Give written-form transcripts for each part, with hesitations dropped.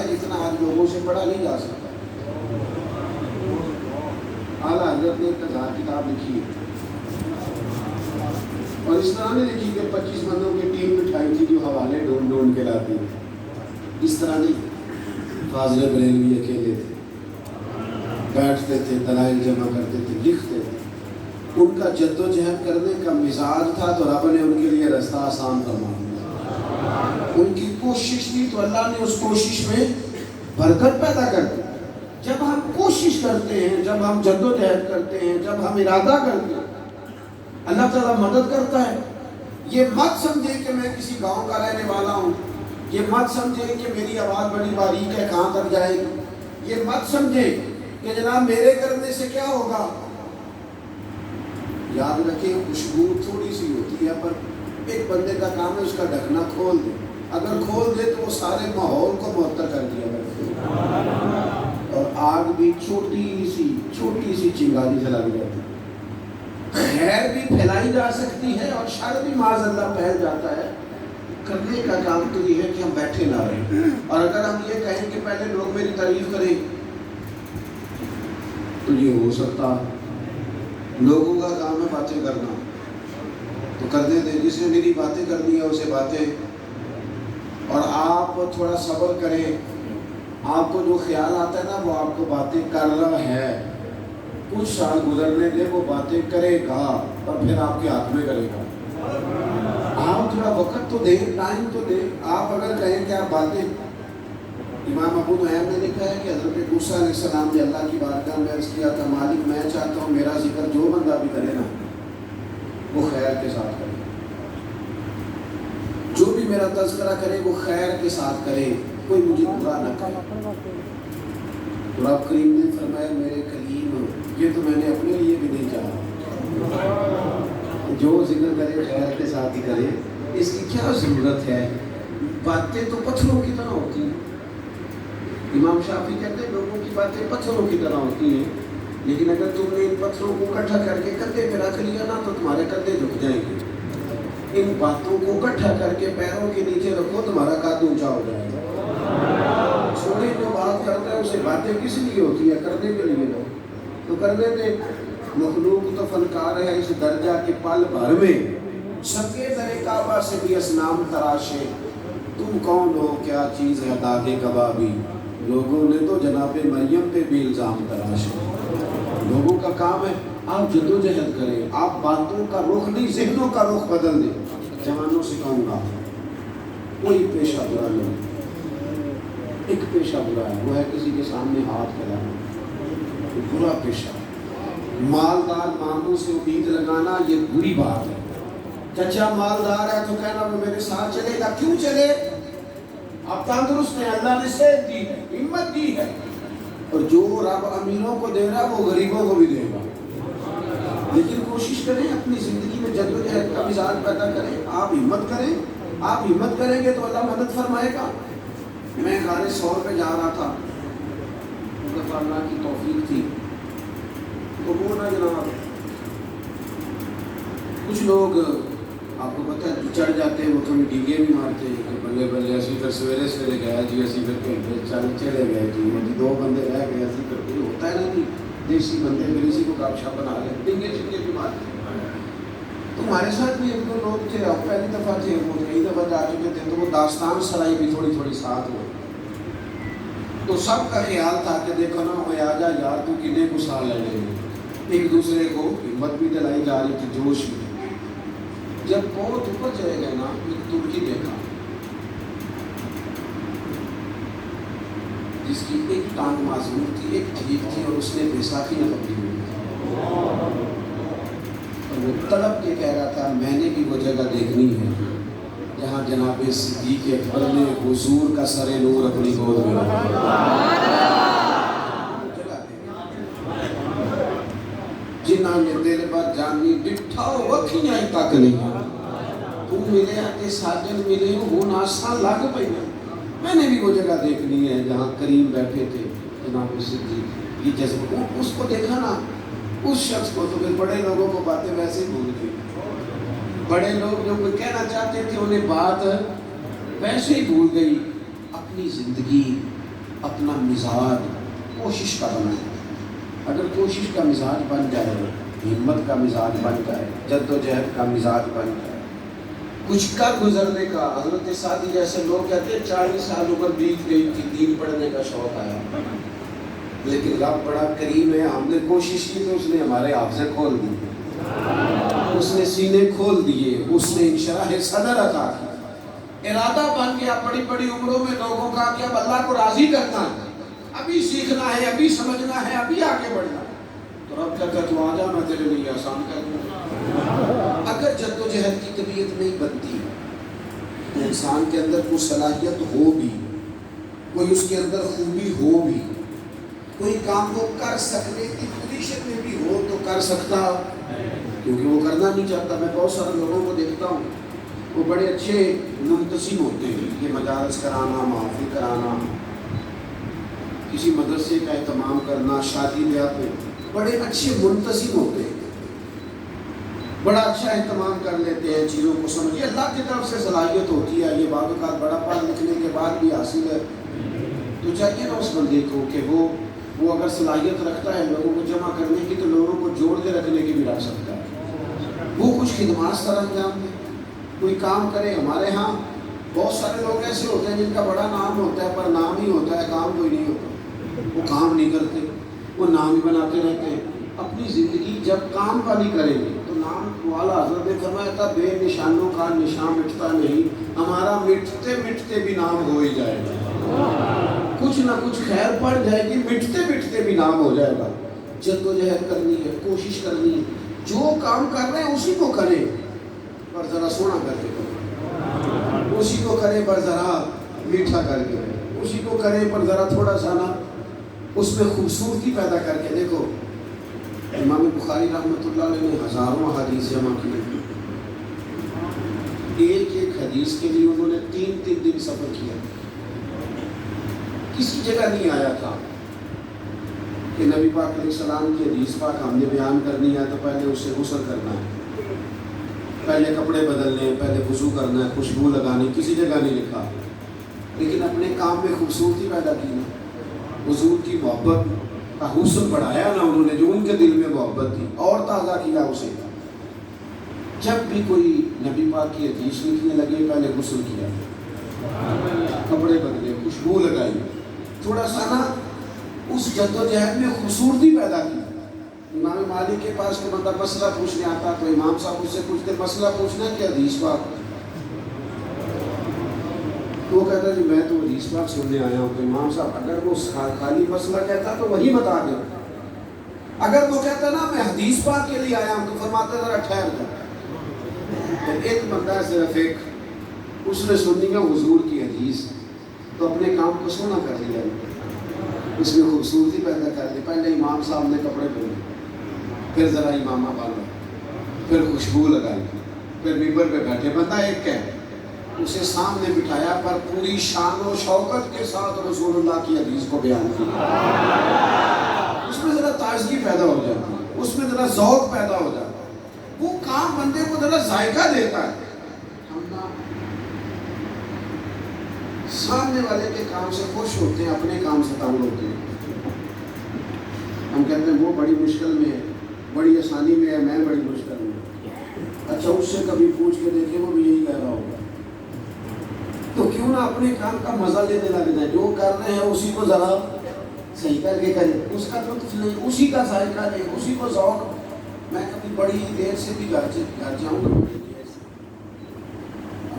جتنا آج لوگوں سے پڑھا نہیں جا سکتا۔ اعلیٰ حضرت نے ایک کتاب لکھی ہے اور اس طرح نے لکھی کہ 25 بندوں کی ٹیم بٹھائی تھی جو حوالے ڈھونڈ ڈھونڈ کے لاتی ہے۔ اس طرح نہیں، فاضل بریلوی اکیلے تھے، بیٹھتے تھے، دلائل جمع کرتے تھے، لکھتے تھے۔ ان کا جد و جہد کرنے کا مزاج تھا تو رب نے ان کے لیے رستہ آسان فرما دیا۔ ان کی کوشش تھی تو اللہ نے اس کوشش میں برکت پیدا کر دی۔ جب ہم کوشش کرتے ہیں، جب ہم جد و جہد کرتے ہیں، جب ہم ارادہ کرتے ہیں، اللہ تعالیٰ مدد کرتا ہے۔ یہ مت سمجھے کہ میں کسی گاؤں کا رہنے والا ہوں، یہ مت سمجھے کہ میری آواز بڑی باریک ہے کہاں تک جائے گی، یہ مت سمجھے کہ جناب میرے کرنے سے کیا ہوگا۔ یاد رکھیں خوشبو تھوڑی سی ہوتی ہے پر ایک بندے کا کام ہے اس کا ڈھکنا کھول دے، اگر کھول دے تو وہ سارے ماحول کو معطر کر دیا کرتے ہیں۔ اور آگ بھی چھوٹی سی چنگاری سے لگ جاتی ہے، خیر بھی پھیلائی جا سکتی ہے اور شر بھی معاذ اللہ پھیل جاتا ہے۔ کرنے کا کام تو یہ ہے کہ ہم بیٹھے نہ رہیں، اور اگر ہم یہ کہیں کہ پہلے لوگ میری تعریف کریں تو یہ ہو سکتا ہے۔ لوگوں کا کام ہے باتیں کرنا، تو کرنے دیں، جس نے میری باتیں کرنی ہے اسے باتیں، اور آپ تھوڑا صبر کریں۔ آپ کو جو خیال آتا ہے نا وہ آپ کو باتیں کر رہا ہے، کچھ سال گزرنے دے، وہ باتیں کرے گا اور پھر آپ کے ہاتھ میں کرے گا۔ آپ تھوڑا وقت تو دیں، ٹائم تو دیں۔ آپ اگر کہیں کہ آپ باتیں، امام ابو نعیم نے لکھا ہے کہ حضرت موسیٰ علیہ السلام نے اللہ کی بارگاہ میں عرض کیا تھا، مالک میں چاہتا ہوں میرا ذکر جو بندہ بھی کرے نا وہ خیر کے ساتھ کرے، جو بھی میرا تذکرہ کرے وہ خیر کے ساتھ کرے، کوئی مجھے برا نہ کرے۔ تو رب کریم نے فرمایا میرے کلیم یہ تو میں نے اپنے لیے بھی نہیں چاہا، جو ذکر کرے خیر کے ساتھ ہی کرے، اس کی کیا ضرورت ہے۔ باتیں تو پتھروں کی طرح ہوتی ہیں، امام شافعی کہتے ہیں لوگوں کی باتیں پتھروں کی طرح ہوتی ہیں، لیکن اگر تم نے ان پتھروں کو اکٹھا کر کے کندھے پہ رکھ لیا نا تو تمہارے کندھے جھک جائیں گے۔ ان باتوں کو اکٹھا کر کے پیروں کے نیچے رکھو، تمہارا قد اونچا ہو جائے گا۔ چھوڑے جو بات کرتا ہے اسے باتیں کس لیے ہوتی ہے؟ کرنے کے لیے لو تو کرنے دے۔ مخلوق تو فنکار ہے اس درجہ کے پل بھر میں، سکے در کعبہ سے بھی اصنام تراشے، تم کون ہو کیا چیز ہے داغ کبابی، لوگوں نے تو جناب مریم پہ بھی الزام تراشے۔ لوگوں کا کام ہے آپ جدوجہد کریں، آپ باتوں کا رخ نہیں ذہنوں کا رخ بدل دیں۔ جوانوں سے کہوں گا کوئی پیشہ برا نہیں، ایک پیشہ برا ہے وہ ہے کسی کے سامنے ہاتھ پھیلانا، برا پیشہ۔ مالدار ماموں سے امید لگانا یہ بری بات ہے۔ چچا مالدار ہے تو کہنا وہ میرے ساتھ چلے گا، کیوں چلے؟ آپ تندرست ہیں، اللہ نے صحت دی ہے، ہمت دی ہے، اور جو رب امیروں کو دے رہا ہے وہ غریبوں کو بھی دے گا۔ لیکن کوشش کریں اپنی زندگی میں جد و جہد کا مزاج پیدا کریں، آپ ہمت کریں، آپ ہمت کریں گے تو اللہ مدد فرمائے گا۔ میں غار ثور پہ جا رہا تھا، اللہ کی توفیق تھی، تو وہ نہ جناب کچھ لوگ آپ کو پتہ ہے چڑھ جاتے ہیں، وہ تھوڑی ڈیگے بھی مارتے ہیں کہ بلے بلے اسی پھر سویرے سویرے گیا جی، اسی پھر کہیں چلے گئے جی، دو بندے رہ گئے، اسی پھر کوئی ہوتا ہے نا جی دیسی بندے پھر اسی کو گپشپ بنا لیں، ڈنگے چنگے بھی مارتے ہیں۔ تمہارے ساتھ بھی ایک دو لوگ تھے، آپ پہلی دفعہ تھے، وہ کئی دفعہ جا چکے تھے، تو وہ داستان سرائی بھی تھوڑی تھوڑی ساتھ ہو، تو سب کا خیال تھا کہ دیکھو نا وہ آ جا یار تو کنے کو سال لے لیں گے، ایک دوسرے کو ہمت بھی دلائی جا رہی تھی، جوش بھی۔ جب بہت اوپر چلے گئے نا ایک ترکی دیکھا جس کی ایک ٹانگ معذور تھی، ایک ٹھیک تھی، اور اس نے بیساکھی نہ پکڑی ہوئی، اور وہ تڑپ کے کہہ رہا تھا میں نے بھی وہ جگہ دیکھنی ہے جہاں جناب صدیق اکبر نے حضور کا سر نور اپنی گود میں رکھا۔ جنہ میں دل پر جانی ڈٹھا وکھیاں تک نہیں، تو ملے آتے ساجن ملے وہ ناسا لگ پئی، میں نے بھی وہ جگہ دیکھنی ہے جہاں کریم بیٹھے تھے جناب صدیق۔ یہ جذبہ اس کو دیکھا نا، اس شخص کو، تو پھر بڑے لوگوں کو باتیں ویسے ہی بھول گئی، بڑے لوگ جو کوئی کہنا چاہتے تھے انہیں بات ویسے ہی بھول گئی۔ اپنی زندگی اپنا مزاج کوشش کا بنائیں. اگر کوشش کا مزاج بن جائے، ہمت کا مزاج بن جائے، جد و جہد کا مزاج بن جائے، کچھ کر گزرنے کا. حضرت سعدی جیسے لوگ کہتے ہیں 40 سال عمر بیت گئی تھی، دین پڑھنے کا شوق آیا، لیکن رب بڑا کریم ہے، ہم نے کوشش کی تو اس نے ہمارے حافظے کھول دی، اس نے سینے کھول دیے، اس نے انشراح صدر عطا کی. ارادہ بن گیا بڑی بڑی عمروں میں لوگوں کا کہ اب اللہ کو راضی کرنا ہے، ابھی سیکھنا ہے، ابھی سمجھنا ہے، ابھی آگے بڑھنا ہے. تو رب کہتا ہے تو آ جا، میں تیرے لیے آسان کر دوں. اگر جد و جہد کی طبیعت نہیں بنتی تو انسان کے اندر کوئی صلاحیت ہو بھی، کوئی اس کے اندر خوبی ہو بھی، کوئی کام کو کر سکنے کی پوزیشن میں بھی ہو تو کر سکتا، کیونکہ وہ کرنا نہیں چاہتا. میں بہت سارے لوگوں کو دیکھتا ہوں، وہ بڑے اچھے منتظم ہوتے ہیں، یہ مجالس کرانا، محافل کرانا، کسی مدرسے کا اہتمام کرنا، شادی بیاہ پہ بڑے اچھے منتظم ہوتے ہیں، بڑا اچھا اہتمام کر لیتے ہیں چیزوں کو. سمجھیے اللہ کی طرف سے صلاحیت ہوتی ہے، یہ بعض اوقات بڑا پڑھ لکھنے کے بعد بھی حاصل ہے. تو چاہیے نا اس بندے کو کہ وہ اگر صلاحیت رکھتا ہے لوگوں کو جمع کرنے کی، تو لوگوں کو جوڑ کے رکھنے کی بھی رکھ سکتا ہے. وہ کچھ خدمات سر انجام دے، کوئی کام کرے. ہمارے ہاں بہت سارے لوگ ایسے ہوتے ہیں جن کا بڑا نام ہوتا ہے پر نام ہی ہوتا ہے، کام کوئی نہیں ہوتا. وہ کام نہیں کرتے، وہ نام ہی بناتے رہتے ہیں. اپنی زندگی جب کام کا نہیں کریں گے تو نام والا حضرت نے فرمایا تھا بے نشانوں کا نشان مٹتا نہیں، ہمارا مٹتے مٹتے بھی نام ہو ہی جائے گا. کچھ نہ کچھ خیر پڑ جائے گی، مٹتے مٹتے بھی نام ہو جائے گا. جد و جہد کرنی ہے، کوشش کرنی ہے. جو کام کر رہے ہیں اسی کو کریں پر ذرا سونا کر کے کریں، اسی کو کریں پر ذرا میٹھا کر کے، اسی کو کریں پر ذرا تھوڑا سا نا اس میں خوبصورتی پیدا کر کے. دیکھو امام بخاری رحمۃ اللہ علیہ نے ہزاروں حدیث جمع کی، ایک ایک حدیث کے لیے انہوں نے 3 دن سفر کیا. کسی جگہ نہیں آیا تھا کہ نبی پاک علیہ السلام کی حدیث پاک ہم نے بیان کرنی ہے تو پہلے اس سے غسل کرنا ہے، پہلے کپڑے بدلنے ہیں، پہلے وضو کرنا ہے، خوشبو لگانی. کسی جگہ نہیں لکھا، لیکن اپنے کام میں خوبصورتی پیدا کی نا، حضور کی محبت کا حسن بڑھایا نا انہوں نے، جو ان کے دل میں محبت تھی اور تازہ کیا اسے. جب بھی کوئی نبی پاک کی حدیث لکھنے لگے پہلے غسل کیا، کپڑے بدلے، خوشبو لگائی، تھوڑا سا نا اس جد و جہد میں خوبصورتی پیدا کی. امام مالک کے پاس کوئی بندہ مسئلہ پوچھنے آتا تو امام صاحب اس سے پوچھتے مسئلہ پوچھنا ہے کہ حدیث پاک؟ وہ کہتا جی میں تو حدیث پاک سننے آیا ہوں. تو امام صاحب اگر وہ خالی مسئلہ کہتا تو وہی بتا دیں، اگر وہ کہتا نا میں حدیث پاک کے لیے آیا ہوں تو فرماتا ذرا ٹھہر جا. ایک بندہ صرف ایک اس نے سنی ہے حضور کی حدیث، تو اپنے کام کو سونا کر لیا، اس میں خوبصورتی پیدا کر دی. پہلے امام صاحب نے کپڑے پہنے، پھر ذرا امامہ باندھا، پھر خوشبو لگائی، پھر ممبر پہ بیٹھے. بندہ ایک کہہ اسے سامنے بٹھایا پر پوری شان و شوکت کے ساتھ رسول اللہ کی حدیث کو بیان کیا. اس میں ذرا تازگی پیدا ہو جاتی ہے، اس میں ذرا ذوق پیدا ہو جاتا ہے، وہ کام بندے کو ذرا ذائقہ دیتا ہے. ہم نا سامنے والے کے کام سے خوش ہوتے ہیں، اپنے کام سے تنگ ہوتے ہیں. ہم کہتے ہیں وہ بڑی مشکل میں ہے، بڑی آسانی میں ہے، میں بڑی مشکل میں. اچھا اس سے کبھی پوچھ کے دیکھیں وہ بھی یہی کہہ رہا ہوگا. تو کیوں نہ اپنے کام کا مزہ لینے لگ جائے، جو کر رہے ہیں اسی کو ذرا صحیح کر کے کریں، اس کا لطف نہیں، اسی کا ذائقہ نہیں، اسی کو ذوق. میں کبھی بڑی دیر سے بھی گھر جاؤں گا،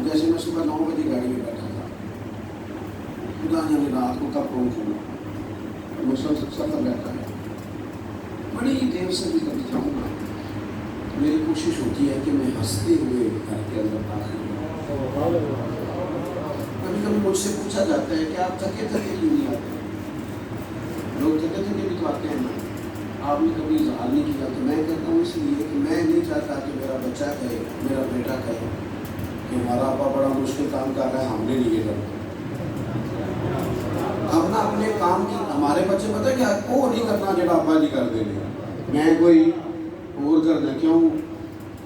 جیسے میں صبح 9 بجے گاڑی میں بیٹھا تھا، خدا جانے رات کو کب پہنچوں، مسلسل سفر رہتا ہے، بڑی دیر سے بھی کبھی جاؤں گا. میری کوشش ہوتی ہے کہ میں ہنستے ہوئے گھر کے اندر داخل ہوں. کبھی کبھی مجھ سے پوچھا جاتا ہے کہ آپ تھکے تھکے کیوں نہیں آتے؟ لوگ تھکے تھکے بھی تو آتے ہیں نا، آپ نے کبھی اظہار نہیں کیا. تو میں کہتا ہوں اس لیے کہ میں نہیں چاہتا کہ میرا بچہ کہے، میرا بیٹا کہے کہ ہمارا ابا بڑا مشکل کام کر رہا ہے، ہم نے نہیں یہ کرنا. ہم نا اپنے کام کی، ہمارے بچے پتہ کیا وہ نہیں کرنا جڑا ابا نہیں کر دیں گے، میں کوئی اور کرنا. کیوں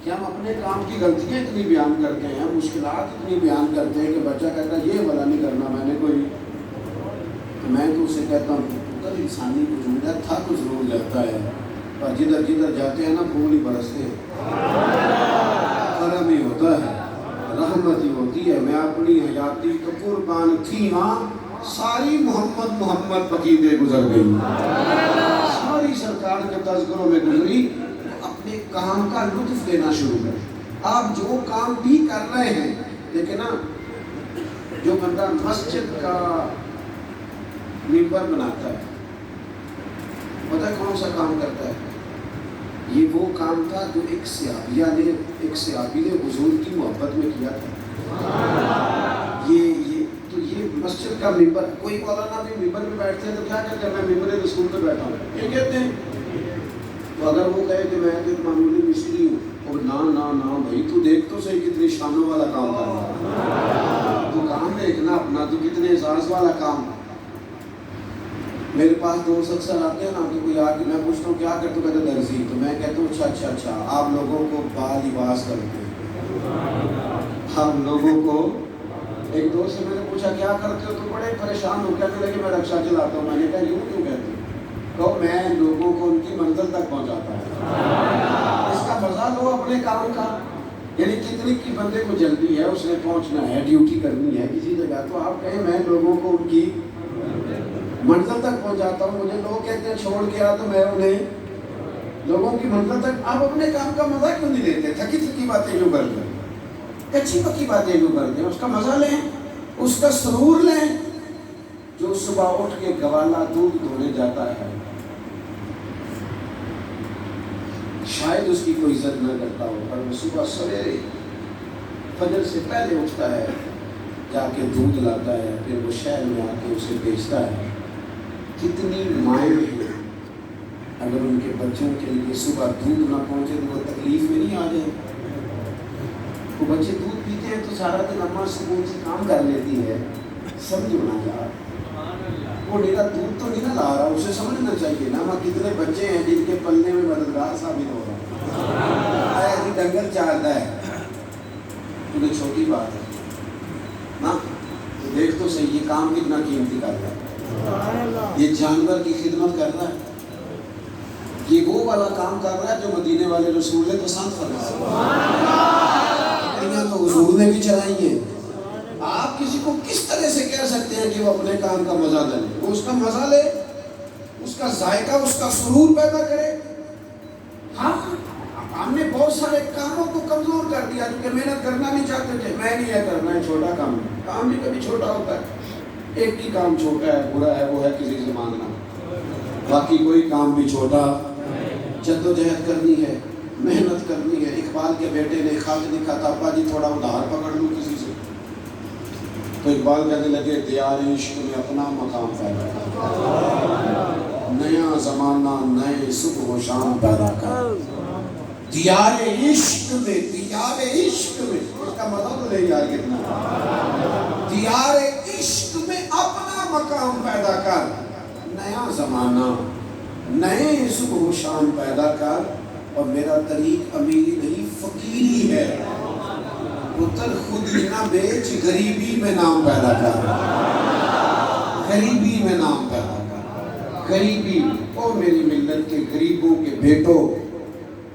کہ ہم اپنے کام کی غلطیاں اتنی بیان کرتے ہیں، مشکلات اتنی بیان کرتے ہیں کہ بچہ کہتا ہے یہ والا نہیں کرنا، میں نے کوئی تو میں تو اسے کہتا ہوں پتر انسانی وجود ہے، تھک ضرور جاتا ہے، پر جدھر جدھر جاتے ہیں نا پھول ہی برستے ہیں، کرم ہی ہوتا ہے، رحمت ہی ہوتی ہے۔ میں اپنی حیاتی تو قربان تھی ہاں، ساری محمد محمد پقیدے گزر گئی، ساری سرکار کے تذکروں میں گزری۔ اپنے کام کا لطف لینا شروع کریں۔ آپ جو کام بھی کر رہے ہیں، لیکن نا جو بندہ مسجد کا ممبر بناتا ہے، پتہ کون سا کام کرتا ہے؟ یہ وہ کام تھا جو ایک صحابی نے حضور کی محبت میں کیا تھا۔ یہ مسجد کا ممبر، کوئی مولانا بھی ممبر پہ بیٹھتے ہیں تو کیا کہتے ہیں؟ میں ممبر رسول پہ بیٹھا ہوں، یہ کہتے ہیں۔ تو اگر وہ کہے کہ میں تو معمولی مشتری ہوں، اور نا بھائی تو دیکھ تو صحیح کتنی شانوں والا کام کر رہا ہے، تو کام دیکھنا اپنا، تو کتنے اعزاز والا کام۔ میرے پاس دوست اکثر آتے ہیں نا کہ کوئی آ کے میں پوچھتا ہوں کیا کرتے ہو، کہتے ہیں درزی، تو میں کہتا ہوں اچھا آپ لوگوں کو لباس کرتے ہیں، ہم لوگوں کو۔ ایک دوست سے میں نے پوچھا کیا کرتے ہو، تو بڑے پریشان ہو، کہنے لگے میں رکشہ چلاتا ہوں۔ میں نے کہا یوں کیوں کہتے ہو؟ تو میں لوگوں کو ان کی منزل تک پہنچاتا ہوں، اس کا مزہ لو اپنے کام کا۔ یعنی کتنی کی بندے کو جلدی ہے، اس نے پہنچنا ہے، ڈیوٹی کرنی ہے کسی جگہ، تو آپ کہیں میں لوگوں کو ان کی منزل تک پہنچاتا ہوں۔ مجھے لوگ کہتے ہیں چھوڑ کے آ، تو میں انہیں لوگوں کی منزل تک۔ آپ اپنے کام کا مزہ کیوں نہیں لیتے؟ تھکی باتیں کیوں کرتے ہیں؟ اچھی پکی باتیں کیوں کرتے ہیں؟ اس کا مزہ لیں، اس کا سرور لیں۔ جو صبح اٹھ کے گوالا دودھ دھونے جاتا ہے، شاید اس کی کوئی عزت نہ کرتا ہو، پر وہ صبح سویرے فجر سے پہلے اٹھتا ہے، جا کے دودھ لاتا ہے، پھر وہ شہر میں آ کے اسے بیچتا ہے۔ کتنی مائیں ہیں، اگر ان کے بچوں کے لیے صبح دودھ نہ پہنچے تو وہ تکلیف میں نہیں آ جائے؟ وہ بچے دودھ پیتے ہیں تو سارا دن اماں سکون سے کام کر لیتی ہے، سمجھو نا یار، وہ میرا دودھ تو نہیں نہ لا رہا، اسے سمجھنا چاہیے نا ماں کتنے بچے ہیں جن کے پلنے میں مددگار ثابت ہو رہا ہے، ڈنگر چاہتا ہے، انہیں چھوٹی بات ہے نا۔ دیکھ تو صحیح، یہ کام کتنا قیمتی کر رہا ہے، یہ جانور کی خدمت کر رہا ہے، یہ وہ والا کام کر رہا ہے جو مدینے والے رسول نے پسند فرمایا۔ تو حضور نے بھی چلائی ہے۔ آپ کسی کو کس طرح سے کہہ سکتے ہیں کہ وہ اپنے کام کا مزہ لے؟ وہ اس کا مزہ لے، اس کا ذائقہ، اس کا سرور پیدا کرے۔ ہم نے بہت سارے کاموں کو کمزور کر دیا کیونکہ محنت کرنا نہیں چاہتے تھے۔ میں نہیں یہ کرنا ہے، چھوٹا کام ہے، کام بھی کبھی چھوٹا ہوتا ہے۔ ایک ہی کام چھوٹا ہے، برا ہے، وہ ہے کسی سے مانگنا، باقی کوئی کام بھی چھوٹا۔ جدوجہد کرنی ہے، محنت کرنی ہے۔ اقبال کے بیٹے نے خط لکھا تھا، ابا جی تھوڑا ادھار پکڑ لوں کسی سے، تو اقبال کہنے لگے دیار عشق میں اپنا مقام پیدا کر، نیا زمانہ نئے صبح و شام پیدا کر۔ دیار عشق میں، دیار عشق میں، اس کا مطلب تو لے یار کتنا، دیار عشق میں اپنا مقام پیدا کر، نیا زمانہ نئے صبح و شام پیدا کر۔ اور میرا طریق امیری نہیں فقیری ہے، پتر خود ہی نہ بیچ، غریبی میں نام پیدا کر، غریبی میں نام پیدا کر، غریبی۔ اور میری ملت کے غریبوں کے بیٹوں،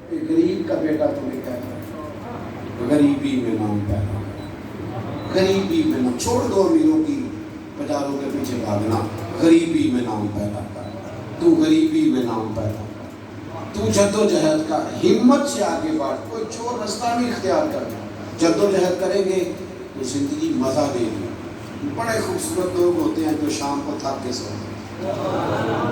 ایک غریب کا بیٹا تمہیں کہتا ہے، غریبی میں نام پیدا کر، غریبی میں نام، چھوڑ دو امیروں کی بازاروں کے پیچھے بھاگنا، غریبی میں نام پیدا کر، تو غریبی میں نام پیدا کر، تو جدوجہد کا، ہمت سے آگے بڑھ، کوئی چور رستہ نہیں اختیار کرنا، جدوجہد کریں گے تو زندگی مزہ دے گی۔ بڑے خوبصورت لوگ ہوتے ہیں جو شام کو تھک کے سوتے ہیں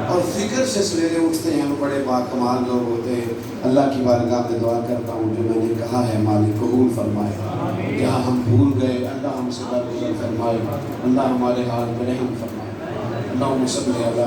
اور فکر سے سویرے اٹھتے ہیں، وہ بڑے باکمال لوگ ہوتے ہیں۔ اللہ کی بارگاہ میں دعا کرتا ہوں جو میں نے کہا ہے مالک قبول فرمائے، جہاں ہم بھول گئے اللہ ہم سے درگزر فرمائے، اللہ ہمارے حال میں رحم فرمائے۔ اللہم صلی علی